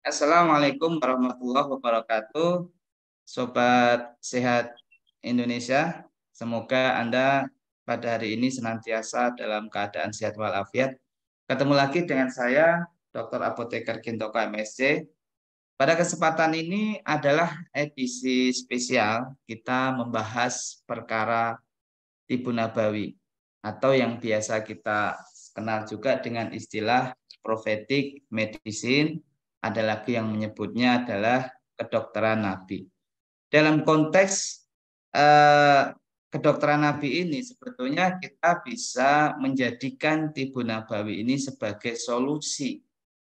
Assalamualaikum warahmatullahi wabarakatuh, Sobat Sehat Indonesia. Semoga Anda pada hari ini senantiasa dalam keadaan sehat walafiat. Ketemu lagi dengan saya, Dr. Apoteker Gintoko MSc. Pada kesempatan ini adalah edisi spesial kita membahas perkara Tibu Nabawi atau yang biasa kita kenal juga dengan istilah prophetic medicine, ada lagi yang menyebutnya adalah kedokteran Nabi. Dalam konteks kedokteran Nabi ini sebetulnya kita bisa menjadikan Tibu Nabawi ini sebagai solusi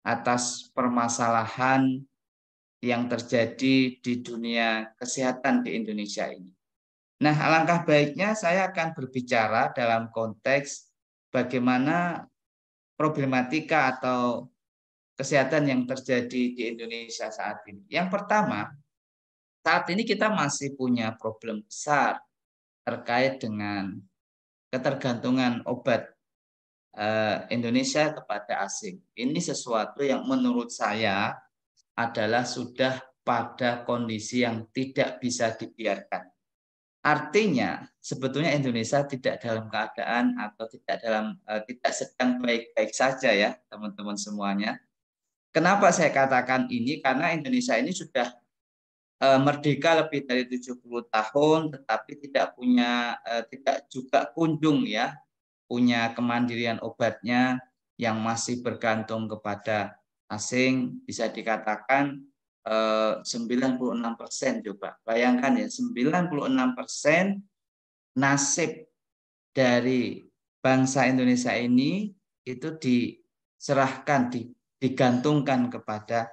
atas permasalahan yang terjadi di dunia kesehatan di Indonesia ini. Nah, alangkah baiknya saya akan berbicara dalam konteks bagaimana problematika atau kesehatan yang terjadi di Indonesia saat ini. Yang pertama, saat ini kita masih punya problem besar terkait dengan ketergantungan obat Indonesia kepada asing. Ini sesuatu yang menurut saya adalah sudah pada kondisi yang tidak bisa dibiarkan. Artinya sebetulnya Indonesia tidak dalam keadaan atau tidak sedang baik-baik saja ya teman-teman semuanya. Kenapa saya katakan ini? Karena Indonesia ini sudah merdeka lebih dari 70 tahun tetapi tidak juga kunjung ya punya kemandirian obatnya yang masih bergantung kepada asing, bisa dikatakan 96%. Coba bayangkan ya, 96% nasib dari bangsa Indonesia ini itu diserahkan, digantungkan kepada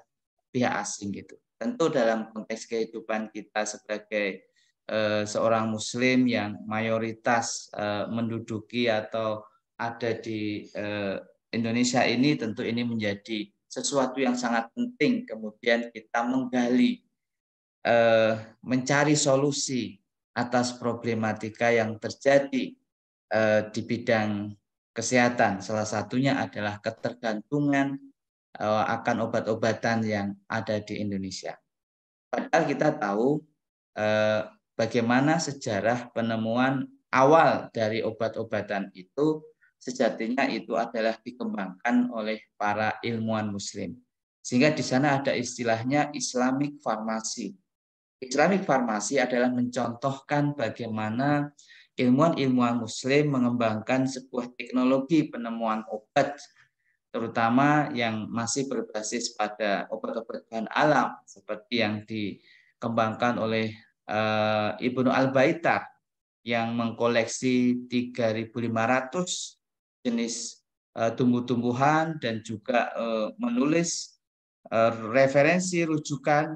pihak asing gitu. Tentu dalam konteks kehidupan kita sebagai seorang Muslim yang mayoritas menduduki atau ada di Indonesia ini, tentu ini menjadi sesuatu yang sangat penting. Kemudian kita menggali, mencari solusi atas problematika yang terjadi di bidang kesehatan. Salah satunya adalah ketergantungan akan obat-obatan yang ada di Indonesia. Padahal kita tahu bagaimana sejarah penemuan awal dari obat-obatan itu sejatinya itu adalah dikembangkan oleh para ilmuwan Muslim. Sehingga di sana ada istilahnya Islamic Pharmacy. Islamic Pharmacy adalah mencontohkan bagaimana ilmuwan-ilmuwan Muslim mengembangkan sebuah teknologi penemuan obat, terutama yang masih berbasis pada obat-obat bahan alam seperti yang dikembangkan oleh Ibnu Al-Baitar yang mengkoleksi 3.500 jenis tumbuh-tumbuhan dan juga menulis referensi rujukan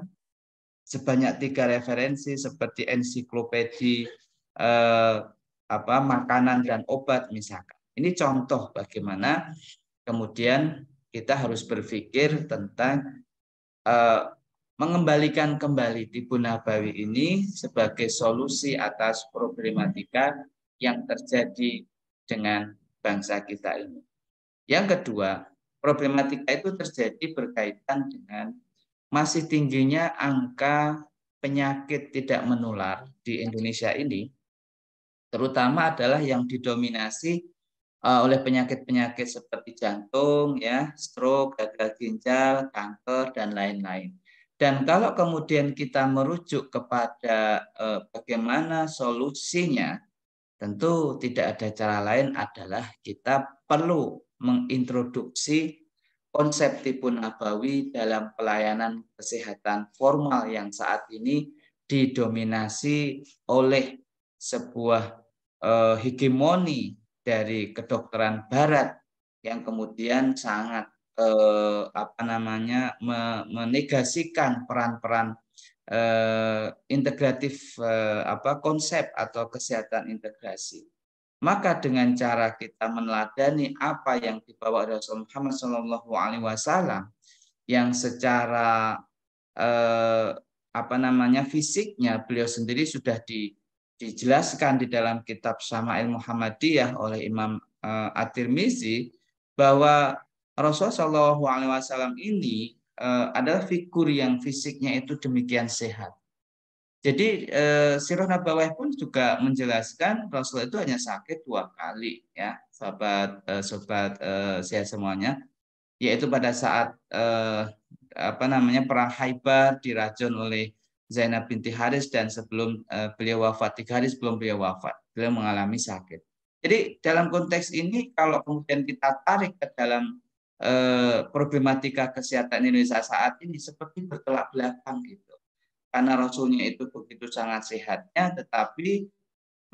sebanyak 3 referensi seperti ensiklopedi makanan dan obat misalkan. Ini contoh bagaimana kemudian kita harus berpikir tentang mengembalikan kembali Tibu Nabawi ini sebagai solusi atas problematika yang terjadi dengan bangsa kita ini. Yang kedua, problematika itu terjadi berkaitan dengan masih tingginya angka penyakit tidak menular di Indonesia ini, terutama adalah yang didominasi oleh penyakit-penyakit seperti jantung, ya, stroke, gagal ginjal, kanker, dan lain-lain. Dan kalau kemudian kita merujuk kepada bagaimana solusinya, tentu tidak ada cara lain adalah kita perlu mengintroduksi konsep Tibu Nabawi dalam pelayanan kesehatan formal yang saat ini didominasi oleh sebuah hegemoni dari kedokteran Barat yang kemudian sangat menegasikan peran-peran integratif konsep atau kesehatan integrasi. Maka dengan cara kita meneladani apa yang dibawa Rasul Muhammad SAW yang secara fisiknya beliau sendiri sudah dijelaskan di dalam kitab Syama'il Muhammadiyah oleh Imam At-Tirmizi bahwa Rasulullah SAW ini adalah figur yang fisiknya itu demikian sehat. Jadi Sirah Nabawiyah pun juga menjelaskan Rasulullah itu hanya sakit 2 kali ya, sobat sehat semuanya, yaitu pada saat perang Khaibar diracun oleh Zainab binti Haris, dan sebelum beliau wafat, 3 hari sebelum beliau wafat, beliau mengalami sakit. Jadi dalam konteks ini kalau kemudian kita tarik ke dalam problematika kesehatan Indonesia saat ini seperti bertolak belakang gitu. Karena Rasulnya itu begitu sangat sehatnya, tetapi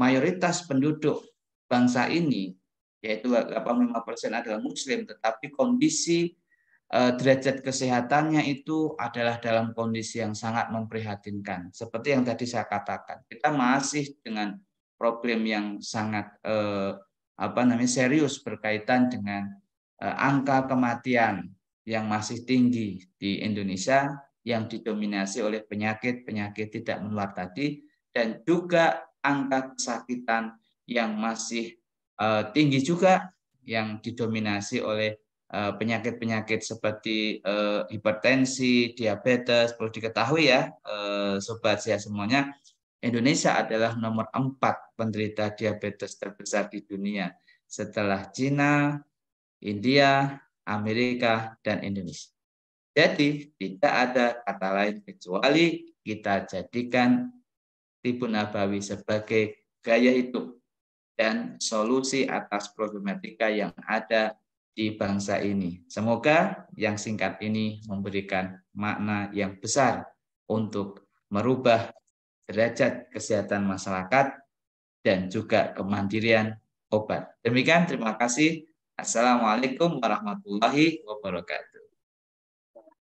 mayoritas penduduk bangsa ini, yaitu 85% adalah Muslim, tetapi kondisi derajat kesehatannya itu adalah dalam kondisi yang sangat memprihatinkan. Seperti yang tadi saya katakan, kita masih dengan problem yang sangat serius berkaitan dengan angka kematian yang masih tinggi di Indonesia, yang didominasi oleh penyakit-penyakit tidak menular tadi, dan juga angka kesakitan yang masih tinggi juga, yang didominasi oleh penyakit-penyakit seperti hipertensi, diabetes. Perlu diketahui ya, sobat sehat semuanya, Indonesia adalah nomor 4 penderita diabetes terbesar di dunia setelah Cina, India, Amerika, dan Indonesia. Jadi tidak ada kata lain kecuali kita jadikan Tibun Nabawi sebagai gaya hidup dan solusi atas problematika yang ada di bangsa ini. Semoga yang singkat ini memberikan makna yang besar untuk merubah derajat kesehatan masyarakat dan juga kemandirian obat. Demikian, terima kasih. Assalamualaikum warahmatullahi wabarakatuh.